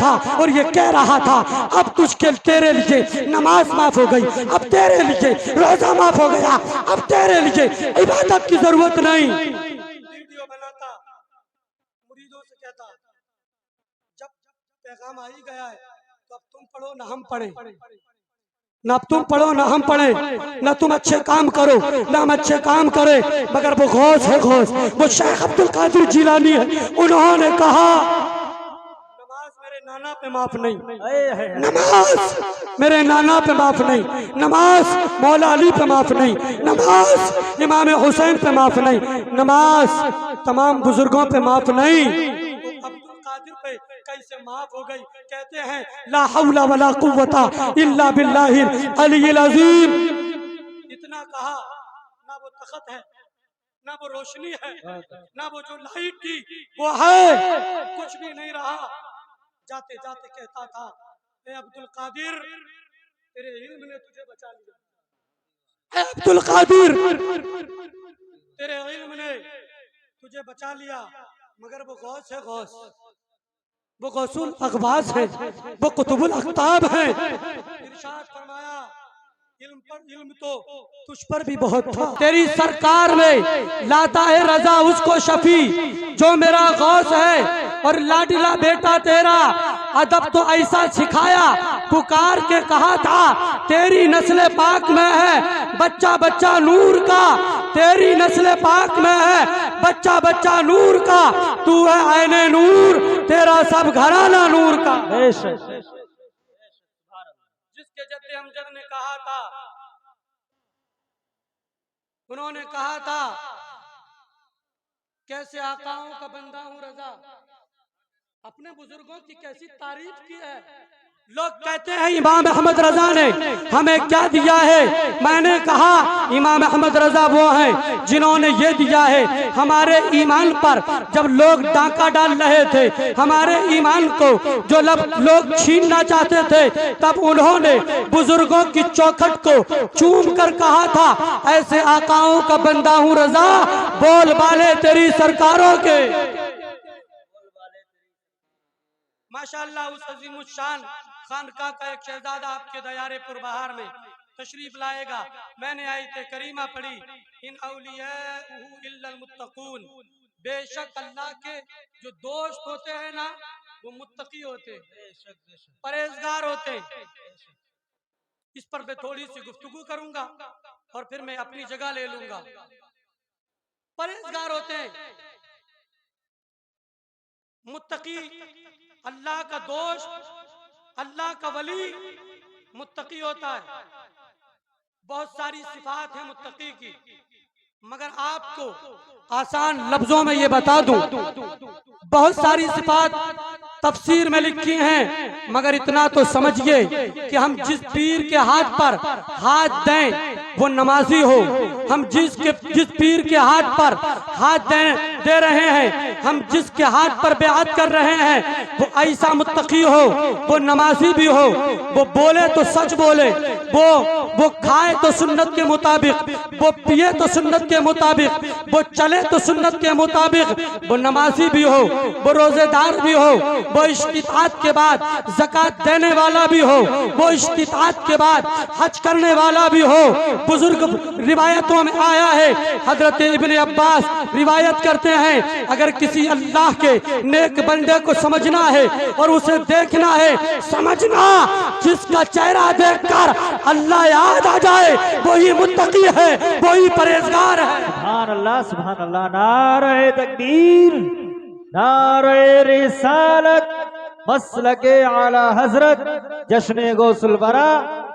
था और ये कह रहा था अब तुझके तेरे लिए नमाज माफ हो गई, अब तेरे लिए रोजा माफ हो गया, अब तेरे लिए इबादत की जरूरत नहीं। वीडियो बनाता, मुरीदों से कहता जब पैगाम आ ही गया है तो अब तुम पढ़ो ना हम पढ़े, ना तुम पढ़ो ना हम पढ़े, ना तुम अच्छे काम करो ना हम अच्छे काम करें, मगर वो गौस है गौस, वो शेख अब्दुल कादिर जिलानी है। उन्होंने कहा नमाज मेरे नाना पे माफ नहीं, नमाज मेरे नाना पे माफ नहीं, नमाज मौला अली पे माफ नहीं, नमाज इमाम हुसैन पे माफ नहीं, नमाज तमाम बुजुर्गों पे माफ नहीं। तो अब्दुल कादिर पे कैसे माफ हो गई? कहते हैं ला हौला वला कुव्वता इल्ला बिल्लाहिल अलील अज़ीम। इतना कहा, ना वो तखत है, ना वो रोशनी है, ना वो जो लाइट थी वो है कुछ भी नहीं रहा। जाते जाते कहता था ए अब्दुल कादिर तेरे इल्म ने तुझे बचा लिया, अब्दुल कादिर, तेरे इल्म ने तुझे बचा लिया, मगर वो गौस है गौस, वो गौसुल अखबास है, वो कुतुबुल अख्ताब है। इरशाद फरमाया इल्म तो तुझ पर भी बहुत था, तेरी सरकार ने लाता है रजा उसको शफी जो मेरा गौस है, और लाडिला बेटा तेरा अदब तो ऐसा सिखाया, पुकार के कहा था तेरी नस्ल पाक में है बच्चा बच्चा नूर का, तेरी नस्ल पाक में है बच्चा बच्चा नूर का, तू है आईने नूर, तेरा सब घराना नूर का। जिसके जद्दे अमजद ने कहा था, उन्होंने कहा था कैसे आकाओं का बंदा हूं रजा, अपने बुजुर्गों की कैसी तारीफ की है। लोग कहते हैं इमाम अहमद रजा ने हमें क्या दिया है, मैंने कहा इमाम अहमद रजा वो हैं जिन्होंने ये दिया है हमारे ईमान पर, जब लोग डाका डाल रहे थे हमारे ईमान को, जो लोग छीनना चाहते थे, तब उन्होंने बुजुर्गों की चौखट को चूम कर कहा था ऐसे आकाओं का बंदा हूँ रजा, बोल बाले तेरी सरकारों के। माशाअल्लाह उस अजीमुल शान खानका का एक शहजादा आपके दयारे पुरबहार में तशरीफ लाएगा। मैंने आयत करीमा पढ़ी इन औलियाहु इल्लल मुत्तकून, बेशक अल्लाह के जो दोस्त होते हैं ना वो मुत्तकी होते हैं, परहेजगार होते हैं। इस पर मैं थोड़ी सी गुफ्तगू करूंगा और फिर मैं अपनी जगह ले लूंगा। परहेजगार होते हैं, मुत्तकी, अल्लाह का दोस्त, अल्लाह का वली मुत्तकी होता है। बहुत सारी सिफात है मुत्तकी की, मगर आपको आसान लफ्जों में ये बता दूं, बहुत सारी सिफात तफसीर में लिखी हैं, मगर इतना तो समझिए कि हम जिस पीर के हाथ पर हाथ दें वो नमाजी हो, हम जिस पीर के हाथ पर हाथ दे रहे हैं, हम जिसके हाथ पर बेअत कर रहे हैं वो ऐसा मुत्तकी हो, वो नमाजी भी हो, वो बोले तो सच बोले, वो खाए तो सुन्नत के मुताबिक, वो पिए तो सुन्नत के मुताबिक, वो चले तो सुन्नत के मुताबिक, वो नमाजी भी हो, वो रोजेदार भी हो, वो इस्तिताअत के बाद ज़कात देने वाला भी हो, वो इस्तिताअत के बाद हज करने वाला भी हो। बुजुर्ग रिवायतों में आया है, हजरत इब्ने अब्बास रिवायत करते हैं अगर किसी अल्लाह के नेक बंदे को समझना है और उसे देखना है, समझना जिसका चेहरा देखकर अल्लाह याद आ जाए वही मुत्तकी है, वही परहेजगार है। सुभान अल्लाह सुभान अल्लाह। नारे तकबीर, नारे रिसालत, मसलके आला हजरत जश्न गौसुल वरा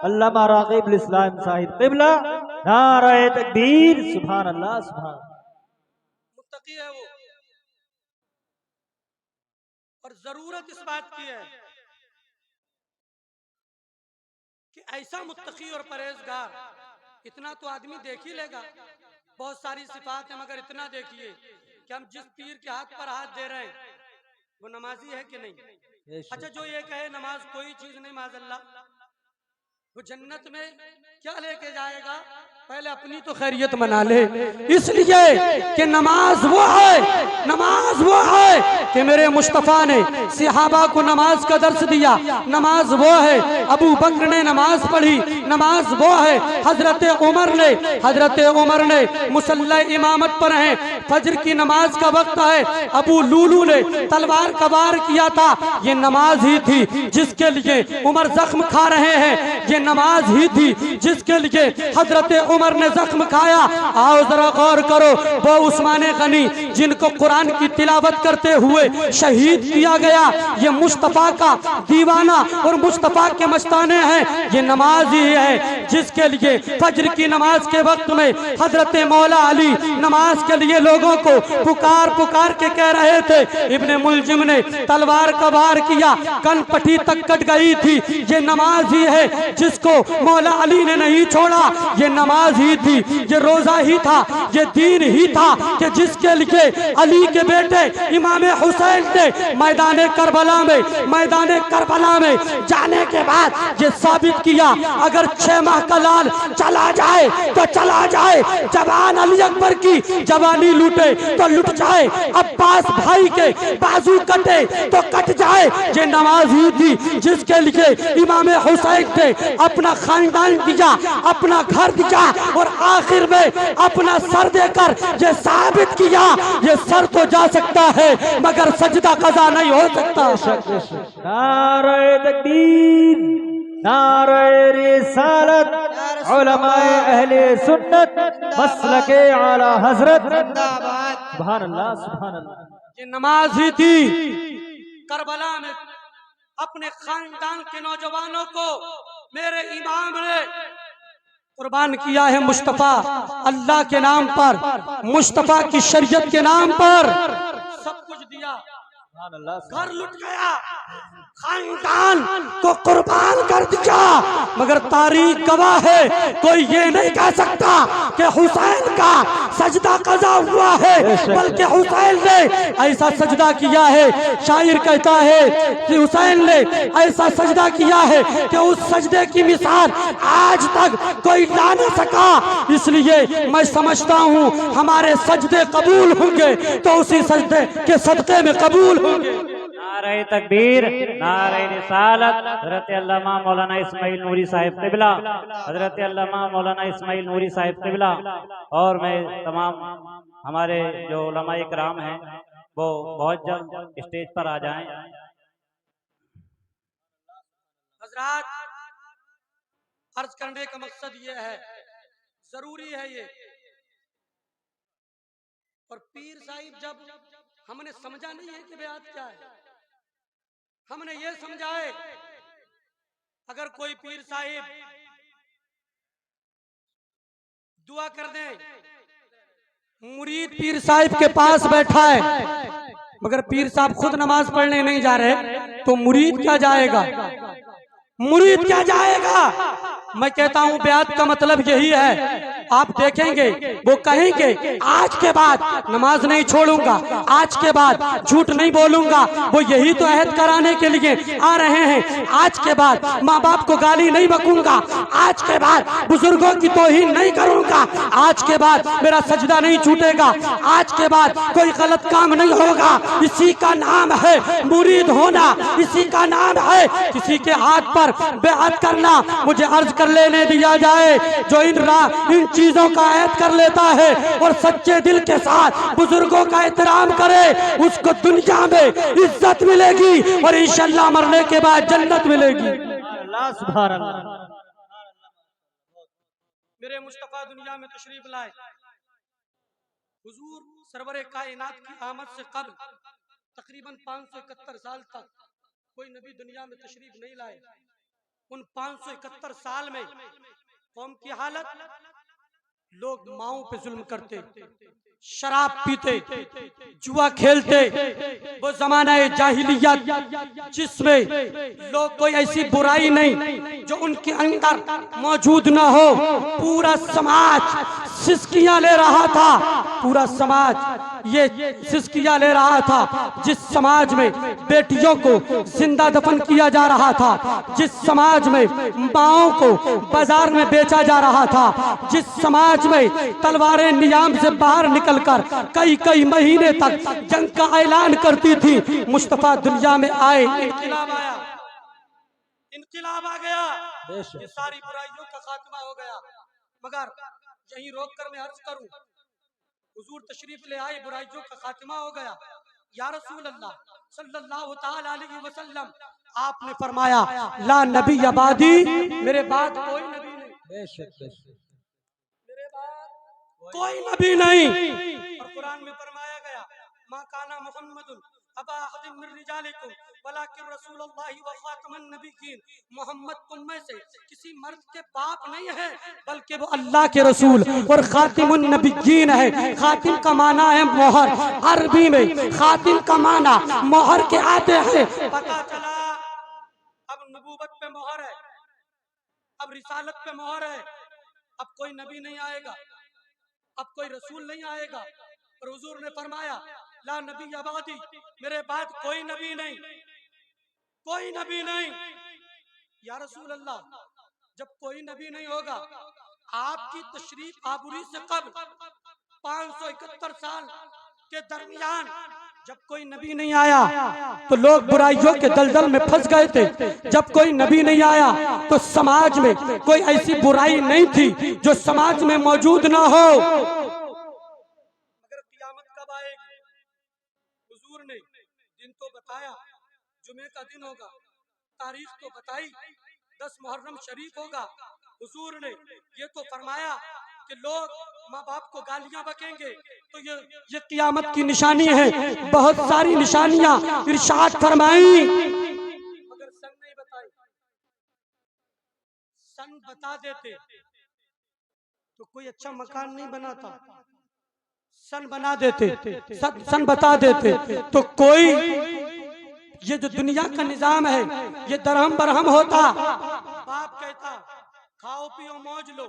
अल्लामा रागिब इस्लाम साहिब क़िबला। नारे तकबीर, सुभान अल्लाह सुभान। मुत्तकी है वो, और जरूरत इस बात की है कि ऐसा मुत्तकी और परहेजगार, इतना तो आदमी देख ही लेगा। बहुत सारी सिफात है, मगर इतना देखिए कि हम जिस पीर के हाथ पर हाथ दे रहे हैं वो नमाजी है कि नहीं। अच्छा, जो ये कहे नमाज कोई चीज नहीं, माज़अल्लाह, वो जन्नत में क्या लेके जाएगा? पहले अपनी तो खैरियत मना ले, इसलिए कि नमाज वो है कि मेरे मुस्तफ़ा ने सहाबा को नमाज का दर्स दिया। नमाज वो है अबू बकर ने नमाज पढ़ी, नमाज वो है हजरत उमर ने मुसल्ला इमामत पर है, फजर की नमाज का वक्त है, अबू लूलू ने तलवार का वार किया था, ये नमाज ही थी जिसके लिए उमर जख्म खा रहे हैं, ये नमाज ही थी जिसके लिए हजरत उमर ने जख्म खाया। आओ जरा गौर करो, वो उस्मान गनी जिनको कुरान की तिलावत करते हुए शहीद किया गया, ये मुस्तफ़ा का दीवाना और मुस्तफ़ा के मस्ताने हैं, ये नमाज ही है जिसके लिए फजर की नमाज के वक्त में हजरत मौला अली नमाज के लिए लोगों को पुकार के कह रहे थे। इब्ने मुलजिम ने तलवार का वार किया, कनपट्टी तक कट गई थी, ये नमाज ही है जिसको मौला अली ने नहीं छोड़ा, ये नमाज ही थी, ये रोजा ही था, ये दीन ही था कि जिसके लिए अली के बेटे इमाम हुसैन ने मैदान करबला में जाने के बाद ये साबित किया, अगर 6 माह का लाल चला जाए तो चला जाए, जवान अली अकबर की जवानी लूटे तो लुट जाए, अब्बास भाई के बाजू कटे तो कट जाए, ये नमाज ही थी जिसके लिए इमाम हुसैन ने अपना खानदान दिया, अपना घर दिया और आखिर में अपना सर देकर ये साबित किया, ये सर तो जा सकता है मगर सजदा कज़ा नहीं हो सकता। नारे तकबीर, नारे रिसालत, उलमाए अहले सुन्नत, मसलके आला हजरत, सुभान अल्लाह सुभान अल्लाह। ये नमाज ही थी करबला में अपने खानदान के नौजवानों को मेरे इमाम ने कुर्बान किया है, मुस्तफ़ा अल्लाह के नाम पर, मुस्तफ़ा की शरीयत के नाम पर सब कुछ दिया, घर लुट गया, खानदान को कुर्बान कर दिया, मगर तारीख गवाह है, कोई ये नहीं कह सकता कि हुसैन का सजदा कज़ा हुआ है, बल्कि हुसैन ने ऐसा सजदा किया है, शायर कहता है कि हुसैन ने ऐसा सजदा किया है कि उस सजदे की मिसाल आज तक कोई ला न सका। इसलिए मैं समझता हूँ हमारे सजदे कबूल होंगे तो उसी सजदे के सदक़े में कबूल होंगे। नारे तकबीर, नारे रिसालत, हजरत अल्लामा मौलाना इस्माइल नूरी साहिब क़िबला, हजरत अल्लामा मौलाना इस्माइल नूरी साहिब क़िबला, और मैं तमाम हमारे जो उलमाए किराम हैं वो बहुत जल्द स्टेज पर आ जाएं। हजरात, अर्ज करने का मकसद ये है, जरूरी है ये, और पीर साहिब जब हमने समझा नहीं है कि बेअत क्या है, हमने ये समझा है अगर कोई पीर साहिब दुआ कर दे, मुरीद पीर साहिब के पास बैठा है मगर पीर साहब खुद नमाज पढ़ने नहीं जा रहे तो मुरीद क्या जाएगा, मुरीद क्या जाएगा। मैं कहता हूँ बेअत का मतलब यही है, आप देखेंगे वो कहेंगे आज के बाद नमाज नहीं छोड़ूंगा, आज के बाद झूठ नहीं बोलूंगा, वो यही तो अहद कराने के लिए आ रहे हैं, आज के बाद माँ बाप को गाली नहीं बकूंगा, आज के बाद बुजुर्गों की तौहीन नहीं करूंगा, आज के बाद मेरा सजदा नहीं छूटेगा, आज के बाद कोई गलत काम नहीं होगा। इसी का नाम है मुरीद होना, इसी का नाम है किसी के हाथ पर बेअत करना। मुझे अर्ज कर लेने दिया जाए, जो इन चीजों का ऐद कर लेता है और सच्चे दिल के साथ बुजुर्गों का एहतराम करे, उसको दुनिया में इज्जत मिलेगी और इंशाअल्लाह मरने के बाद जन्नत मिलेगी। अल्लाह सुभान अल्लाह। मेरे मुस्तफा दुनिया में तशरीफ लाए, हुजूर सरवरे कायनात की आमद से कबल तकरीबन 571 साल तक कोई नबी दुनिया में तशरीफ नहीं लाए। उन 571 साल में कौम की हालत, लोग माओं पे जुल्म करते, शराब पीते, जुआ खेलते, वो जमाना है जाहिलियत जिसमें लोग कोई ऐसी बुराई नहीं जो उनके अंदर मौजूद ना हो। पूरा समाज सिसकियां ले रहा था, पूरा समाज ये सिस्किया ले रहा था, जिस समाज में बेटियों को जिंदा दफन किया जा रहा था, जिस समाज में माओं को बाजार में बेचा जा रहा था, जिस समाज में तलवारें नियाम से बाहर निकलकर कई कई महीने तक जंग का ऐलान करती थी, मुस्तफा दुनिया में आए, इनकलाब आया, इनकलाब आ गया, ये सारी बुराइयों का खात्मा हो गया। मगर यहीं रोक कर मैं अर्ज करूं, हुजूर तशरीफ ले आए, बुराइयों का खात्मा हो गया। या रसूल अल्लाह सल्लल्लाहु ताला अलैहि वसल्लम, आपने फरमाया ला नबी अबादी, मेरे बाद कोई नबी नहीं, मेरे बाद कोई नबी नहीं। और कुरान में फरमाया गया मा काना मुहम्मदुन अबा अहदिन मिन रिजालिकुम वलाकिन रसूलुल्लाहि व खातमुन नबिय्यीन, मोहम्मद तुम में से किसी मर्द के बाप नहीं है, बल्कि वो अल्लाह के रसूल और खातिमुन नबिय्यीन है। खातिम का माना है मोहर, अरबी में खातिम का माना मोहर के आते हैं। पता चला अब नबूवत पे मोहर है, अब रिसालत पे मोहर है, अब कोई नबी नहीं आएगा, अब कोई रसूल नहीं आएगा। और हुजूर ने फरमाया ला नबी अबादी, मेरे बाद कोई नबी नहीं, कोई नबी नहीं। या रसूल अल्लाह, जब कोई नबी नहीं होगा, आपकी तशरीफ आबूरी से कब 571 साल के दरमियान जब कोई नबी नहीं आया तो लोग बुराइयों के दलदल में फंस गए थे। जब कोई नबी नहीं आया तो समाज में कोई ऐसी बुराई नहीं थी जो समाज में मौजूद ना हो। मगर क़यामत कब आएगी? हुजूर ने दिन तो बताया, जुमे का दिन होगा, तारीख तो बताई, 10 मुहर्रम शरीफ होगा। हुजूर ने ये तो फरमाया कि लोग माँ बाप को गालियां बकेंगे, तो ये क़यामत की निशानी है। बहुत सारी निशानियां इरशाद फरमाई, मगर सन नहीं बताई। सन बता देते तो कोई अच्छा मकान नहीं बनाता, सन बना देते, सन बता देते तो कोई, ये जो दुनिया का निजाम है ये दरहम बरहम होता। बाप कहता खाओ पियो मौज लो,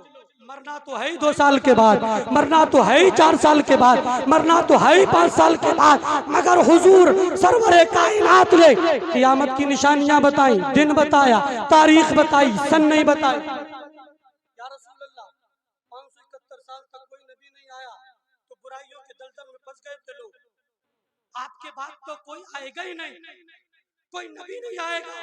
मरना तो है ही 2 साल के बाद, मरना तो है ही 4 साल के बाद, मरना तो है ही 5 साल के बाद। मगर हुजूर सरवरे कायनात ने क़यामत की निशानियां बताई, दिन बताया, तारीख बताई, सन नहीं बताई। या रसूल अल्लाह, 571 साल तक कोई नबी नहीं आया तो बुराइयों के दलदल में फंस गए थे लोग। आपके बाद तो कोई आएगा ही नहीं, कोई नबी नहीं आएगा,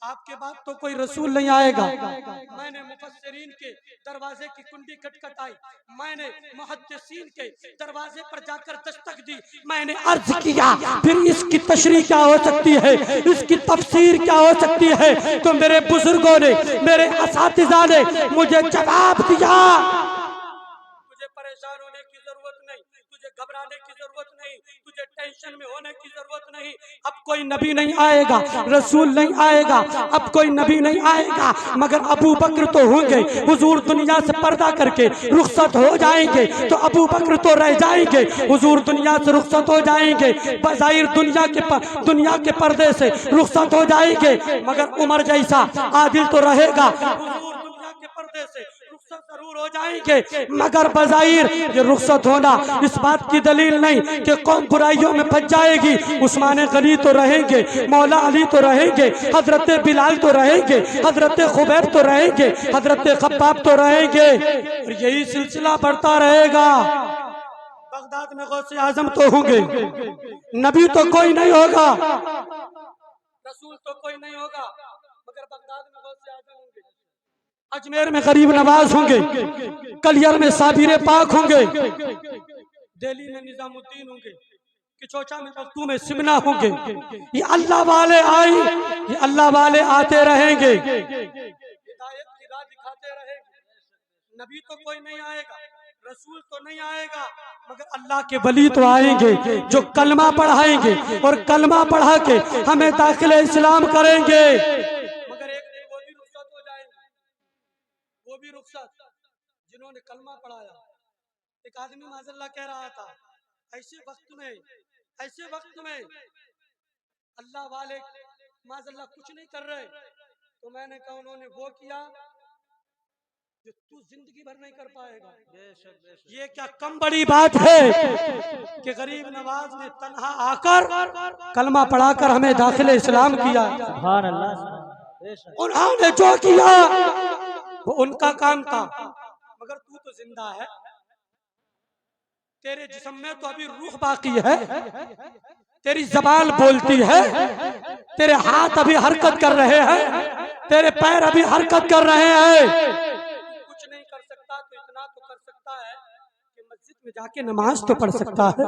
आपके बाद तो कोई रसूल नहीं आएगा। मैंने मुफस्सिरीन के दरवाजे की कुंडी खटखटाई, मैंने मुहद्दिसीन के दरवाजे पर जाकर दस्तक दी, मैंने अर्ज किया फिर इसकी तशरीह क्या हो सकती है, इसकी तफसीर क्या हो सकती है? तो मेरे बुजुर्गों ने, मेरे असातिज़ा ने मुझे जवाब दिया, तुझे परेशान होने की जरूरत नहीं, तुझे घबराने की जरूरत नहीं, तुझे टेंशन में होने की जरूरत नहीं। अब कोई नबी नहीं आएगा, रसूल नहीं आएगा, अब कोई नबी नहीं आएगा, मगर अबू बकर तो होंगे। हुजूर दुनिया से पर्दा करके रुखसत हो जाएंगे तो अबू बकर तो रह जाएंगे, हुजूर दुनिया से रुखसत हो जाएंगे, बज़ाहिर दुनिया के पर्दे से रुखसत हो जाएंगे, मगर उमर जैसा आदिल तो रहेगा, हुजूर दुनिया के पर्दे से रुखसत जरूर हो जाएंगे, मगर बज़ाहिर ये रुखसत होना इस बात की दलील नहीं कि कौम बुराइयों में फंस जाएगी। उस्मान गनी तो रहेंगे, मौला अली तो रहेंगे, हजरत बिलाल तो रहेंगे, हजरत खुबैब तो रहेंगे, हजरत खब्बाब तो रहेंगे, और यही सिलसिला बढ़ता रहेगा। बगदाद में गौसे आजम तो होंगे, नबी तो कोई नहीं होगा, रसूल तो कोई नहीं होगा, मगर बगदाद में गौसे आजम होंगे, अजमेर में गरीब नवाज होंगे, कलियर में साबिर पाक होंगे, दिल्ली में निजामुद्दीन होंगे, किचौचा में मखदूम में सिमना होंगे। ये अल्लाह वाले आई, ये अल्लाह वाले आते रहेंगे, हिदायत की राह दिखाते रहेंगे। नबी तो कोई नहीं आएगा, रसूल तो नहीं आएगा, मगर अल्लाह के वली तो आएंगे जो कलमा पढ़ाएंगे और कलमा पढ़ा के हमें दाखिले इस्लाम करेंगे। मगर एक दिन वो भी रुखसत हो जाएंगे, वो भी रुखसत जिन्होंने कलमा पढ़ाया। एक आदमी माज़ल्लाह कह रहा था, ऐसे वक्त में अल्लाह वाले माज़ल्लाह कुछ नहीं कर रहे, तो मैंने कहा उन्होंने वो किया जो तू जिंदगी भर नहीं कर पाएगा। ये क्या कम बड़ी बात है कि गरीब नवाज ने तन्हा आकर कलमा पढ़ाकर हमें दाखिले इस्लाम किया। सुभान अल्लाह, बेशक। उन्होंने जो किया वो उनका काम था, मगर तू तो जिंदा है, तेरे जिस्म में तो अभी रूह बाकी है, तेरी जबान बोलती है, तेरे हाथ अभी हरकत कर रहे हैं, तेरे पैर अभी हरकत कर रहे हैं। कुछ नहीं कर सकता तो इतना तो कर सकता है कि मस्जिद में जाके नमाज तो पढ़ सकता है,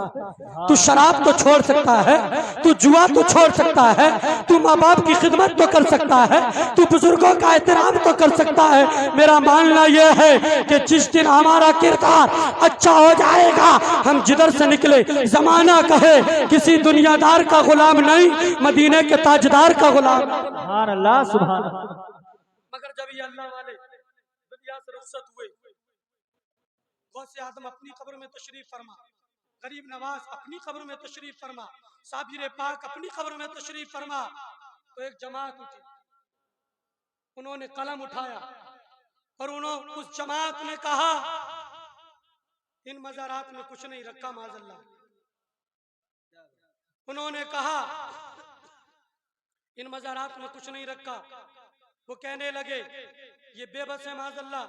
तू शराब तो छोड़ सकता है, तू जुआ तो छोड़ सकता है, तू माँ बाप की खिदमत तो कर सकता है, तू बुजुर्गों का एहतराम तो कर सकता है। मेरा मानना यह है कि जिस दिन हमारा किरदार अच्छा हो जाएगा, हम जिधर से निकले जमाना कहे किसी दुनियादार का गुलाम नहीं, मदीने के ताजदार का गुलाम। सुभान अल्लाह, सुभान अल्लाह। मगर जब ये अल्लाह वाले दुनिया से रुखसत हुए, गौसे आदम अपनी कब्र में तशरीफ फरमा, गरीब नवाज अपनी कब्र में तशरीफ फरमा, साबिर पाक अपनी कब्र में तशरीफ फरमा, तो एक जमात उठी, उन्होंने कलम उठाया और उन्होंने उस जमात ने कहा इन मज़ारात में कुछ नहीं रखा माज़अल्लाह। उन्होंने कहा इन मज़ारात में कुछ नहीं रखा। वो कहने लगे ये बेबस है माज़अल्लाह।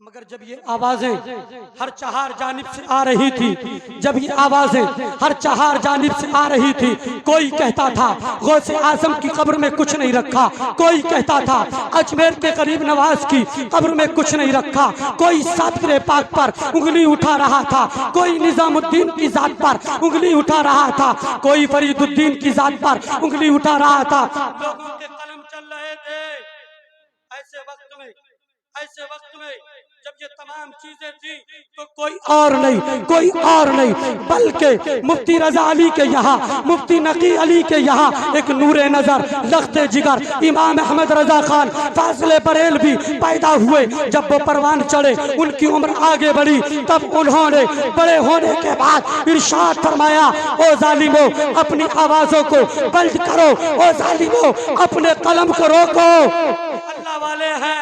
मगर जब ये आवाजें हर चार जानिब से आ रही थी, जब ये आवाजें हर चार जानिब से आ रही थी, कोई कहता था गौसे आजम की कब्र में कुछ नहीं रखा, कोई कहता था अजमेर के गरीब नवाज की कब्र में कुछ नहीं रखा, कोई साबिर पाक पर उंगली उठा रहा था, कोई निजामुद्दीन की जात पर उंगली उठा रहा था, कोई फरीदुद्दीन की जात पर उंगली उठा रहा था। लोगों के कलम चल रहे थे। ऐसे वक्त में जब ये तमाम चीजें थी तो कोई और नहीं बल्कि मुफ्ती रजा अली के यहाँ, मुफ्ती नकी अली के यहाँ एक नूरे नजर लख्ते जिगर इमाम अहमद रजा खान फाजिले बरेल भी पैदा हुए। जब वो परवान चढ़े, उनकी उम्र आगे बढ़ी, तब उन्होंने बड़े होने के बाद इरशाद फरमाया, ओ जालिमो अपनी आवाजों को बंद करो, ओ जालिमो अपने कलम को रोको। अल्लाह वाले हैं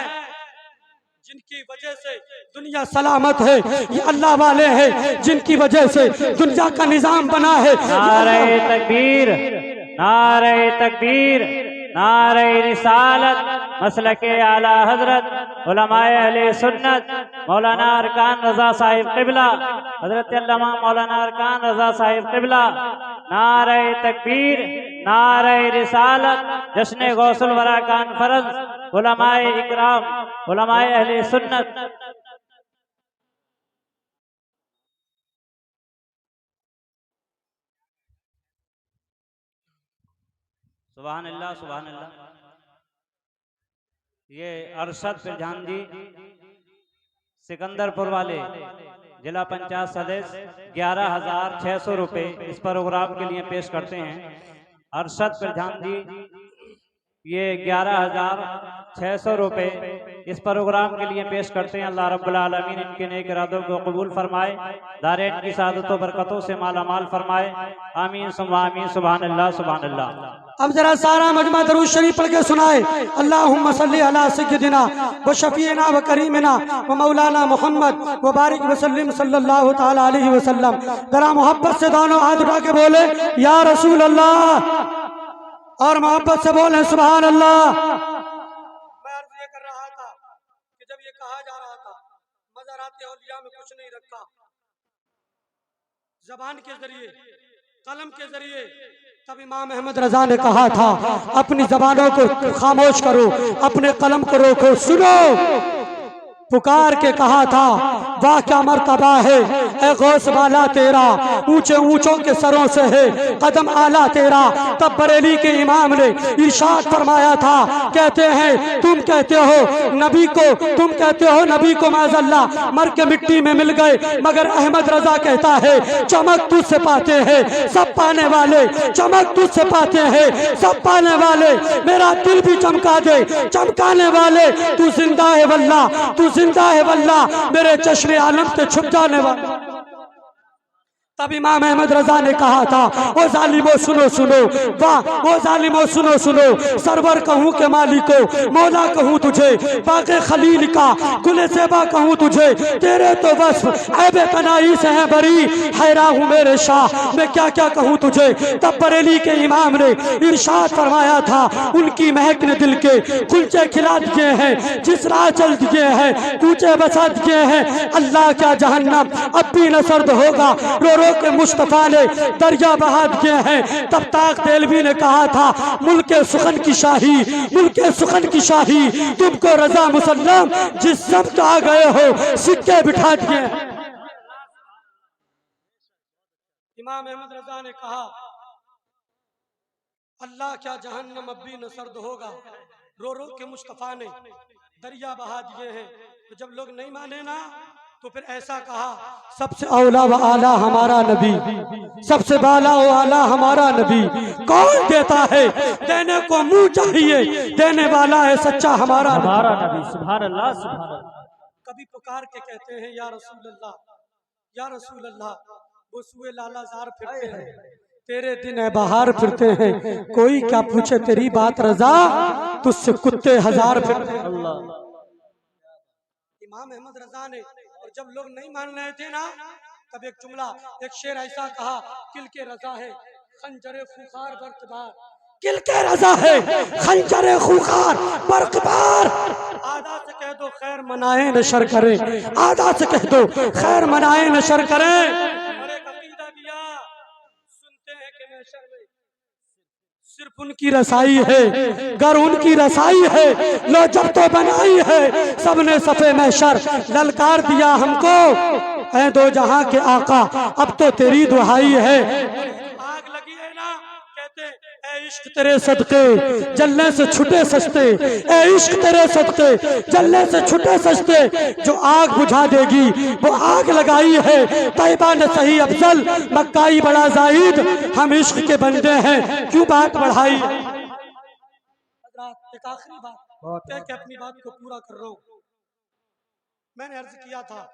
जिनकी वजह से दुनिया सलामत है, ये अल्लाह वाले हैं जिनकी वजह से दुनिया का निजाम बना है। नारे तकबीर, नारे तकबीर, नारे रिसालत, मसलके आला हजरत उलमाए अहले सुन्नत मौलाना अरकान रजा साहिब क़िबला, हजरत अल्लामा मौलाना अरकान रजा साहिब क़िबला। नारे तकबीर, नारे रिसालत, जश्न गौसुल वरा कॉन्फ्रेंस, उलमाए इकराम, उलमाए अहले सुन्नत। सुभान अल्लाह, सुभान अल्लाह। ये अरशद फिरजान जी सिकंदरपुर वाले जिला पंचायत सदस्य 11,600 रुपये इस प्रोग्राम के लिए पेश करते हैं। अरशद फिरजान जी ये 11,600 रुपये इस प्रोग्राम के लिए पेश करते हैं। अल्लाह रब्बुल आलमीन इनके नेक इरादों को कबूल फरमाए, दारेन की सादतों बरकतों से मालामाल फरमाए। आमीन सुम्मा आमीन। सुभान अल्लाह, सुभान अल्लाह। अब जरा सारा मजमा दरूद शरीफ पढ़ के सुनाए। अल्लाहुम्मा सल्ली अला सय्यदिना व शफीना व करीमिना व मौलाना मोहम्मद व बारिक वसल्लम सल्लल्लाहु तआला अलैहि वसल्लम। जरा मोहब्बत से दोनों हाथ उठा के बोले या रसूल अल्लाह, और मोहब्बत से बोले सुभान अल्लाह। मैं अर्ज ये कर रहा था कि जब ये कहा जा रहा था मज़ारात औलिया में कुछ नहीं रखा, जबान के जरिए, कलम के जरिए, तब इमाम अहमद रजा ने कहा था अपनी जबानों को खामोश करो, अपने कलम को रोको, सुनो। पुकार के कहा था वाह क्या मर्तबा है ए गौस वाला तेरा, ऊंचे ऊंचों के सरों से है कदम आला तेरा। तब बरेली के इमाम ने इरशाद फरमाया था, कहते हैं तुम कहते हो नबी को, तुम कहते हो नबी को माज़अल्लाह मर के मिट्टी में मिल गए, मगर अहमद रजा कहता है चमक तुझसे पाते हैं सब पाने वाले, चमक तुझसे पाते हैं सब पाने वाले। मेरा दिल भी चमका दे चमकाने वाले, तू जिंदा है वल्लाह, तू जिंदा है वल्लाह, मेरे चश्मे आलम से छुप जाने वाला। तब इमाम अहमद रजा ने कहा था, ओ जालिमो सुनो सुनो, वाह ओ जालिमो सुनो सुनो, सरवर कहूँ के मालिको, मौला कहूँ तुझे, बाक़े खलील का गुले ज़ेबा कहूँ तुझे, तेरे तो बस ऐबे तनाई से है बरी, हैरान हूँ मेरे शाह मैं क्या क्या कहूँ तुझे। तब बरेली के इमाम ने इरशाद फरमाया था, उनकी महक ने दिल के कुलचे खिला दिए हैं, जिस राह चल दिए हैं कूचे बसा दिए हैं। अल्लाह क्या जहन्नम अब भी न सर्द होगा, रो रो के मुस्तफा ने दरिया बहा दिए हैं। तब ताक देलवी ने कहा था, मुल्के सुखन की शाही, मुल्के सुखन की शाही, तुमको रजा मुसल्लम जिस सब्त आ गए हो सिक्के बिठा दिए। इमाम अहमद रजा ने कहा, अल्लाह क्या जहन्नम अब भी न सर्द होगा, रो रो के मुस्तफा ने दरिया बहा दिए हैं। तो जब लोग नहीं माने ना तो फिर ऐसा कहा, सबसे औला व आला हमारा नबी, सबसे बाला व आला हमारा नबी, कौन देता है देने को मुंह चाहिए, देने वाला है सच्चा हमारा नबी। सुभान अल्लाह सुभान अल्लाह। कभी पुकार के कहते हैं या रसूल अल्लाह, या रसूल अल्लाह, वो सुए लाला जार फिरते हैं, तेरे दिन है बाहर फिरते हैं, कोई क्या पूछे तेरी बात रजा, तुझसे कुत्ते हजार फिरते हैं। इमाम अहमद रजा ने, और जब लोग नहीं मान रहे थे ना, तब एक जुमला, एक शेर ऐसा कहा, किल के रजा है खंजरे खूखार बर्कबार, किल के रजा है खंजरे खूखार बर्कबार। आधा से कह दो खैर मनाए नशर करे, आधा से कह दो खैर मनाए नशर करे। और एक अकीदा दिया, सुनते हैं कि नशर में सिर्फ उनकी रसाई है, गर उनकी रसाई है, लो जब तो बनाई है सबने सफे महशर, ललकार दिया हमको ऐ दो जहां के आका, अब तो तेरी दुहाई है। आग लगी है ना, कहते ऐ इश्क तेरे सदके जलने से छुटे सस्ते, ऐ इश्क तेरे सदके जलने से छुटे सस्ते, जो आग बुझा देगी वो आग लगाई है। तैयबा ने सही अफजल, मक्काई बड़ा जाहिद, हम इश्क के बंदे हैं क्यों बात बढ़ाई। एक आखिरी बात कह के अपनी बात को पूरा कर रहा हूँ। मैंने अर्ज किया था,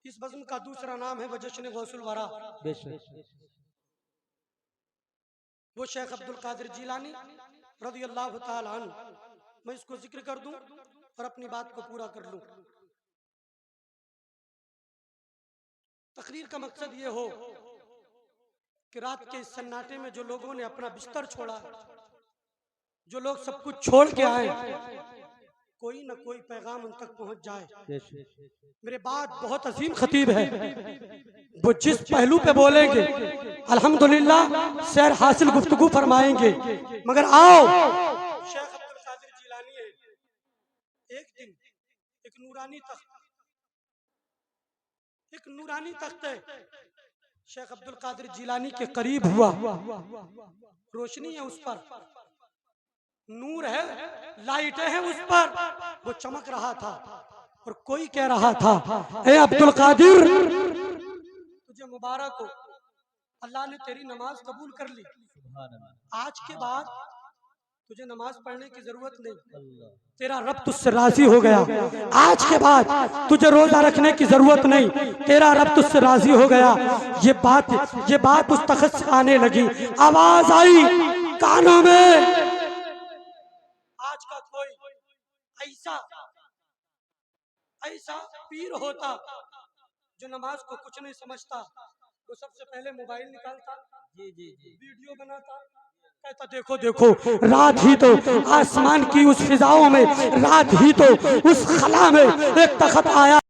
इस बज़्म का दूसरा नाम है जश्न गौसुल वरा। वो शेख अब्दुल कादिर जिलानी रज़ी अल्लाह ताला अन्हु, मैं इसको जिक्र कर दूं और अपनी बात को पूरा कर लूं। तकरीर का मकसद ये हो कि रात के इस सन्नाटे में जो लोगों ने अपना बिस्तर छोड़ा, जो लोग सब कुछ छोड़ के आए, कोई ना कोई पैगाम उन तक पहुंच जाए। मेरे बात बहुत अजीम खतीब है, वो जिस पहलू पे बोलेंगे अल्हम्दुलिल्लाह सैर हासिल गुफ्तगू फरमाएंगे। मगर आओ, शेख अब्दुल कादिर जिलानी है, एक दिन एक नूरानी तख्त है शेख अब्दुल कादिर जिलानी के करीब हुआ, रोशनी है उस पर, नूर है, लाइटें हैं उस पर, वो चमक रहा था और कोई कह रहा था, ए अब्दुल कादिर तुझे मुबारक हो, अल्लाह ने तेरी नमाज कबूल कर ली, आज के बाद तुझे नमाज पढ़ने की जरूरत नहीं, तेरा रब तुझसे राजी हो गया, आज के बाद तुझे रोजा रखने की जरूरत नहीं, तेरा रब तुझसे राजी हो गया। ये बात उस तख्त से आने लगी, आवाज आई कानों में, आज का कोई ऐसा पीर होता जो नमाज को कुछ नहीं समझता, वो सबसे पहले मोबाइल निकालता, वीडियो बनाता, कहता देखो देखो, रात ही तो आसमान की उस फिजाओं में, रात ही तो उस खला में एक तख्त आया।